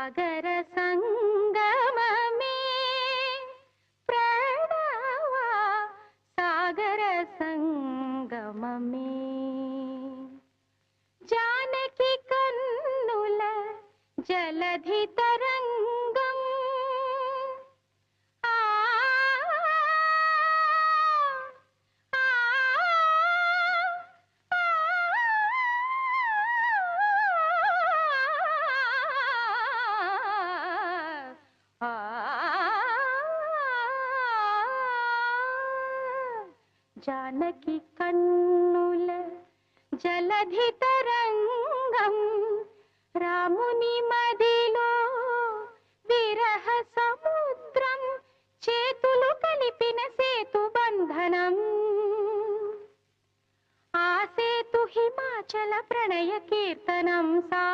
సాగర సంగమమే ప్రణవ సాగర సంగమమే జానకి కన్నుల జలధి తరంగం जानकी कन्नुल जलधि तरंगम रामुनि मदिलो विरह समुद्रम చేతులు కలిపిన సేతు బంధనం ఆ సేతు హిమాచల ప్రణయ కీర్తనం సా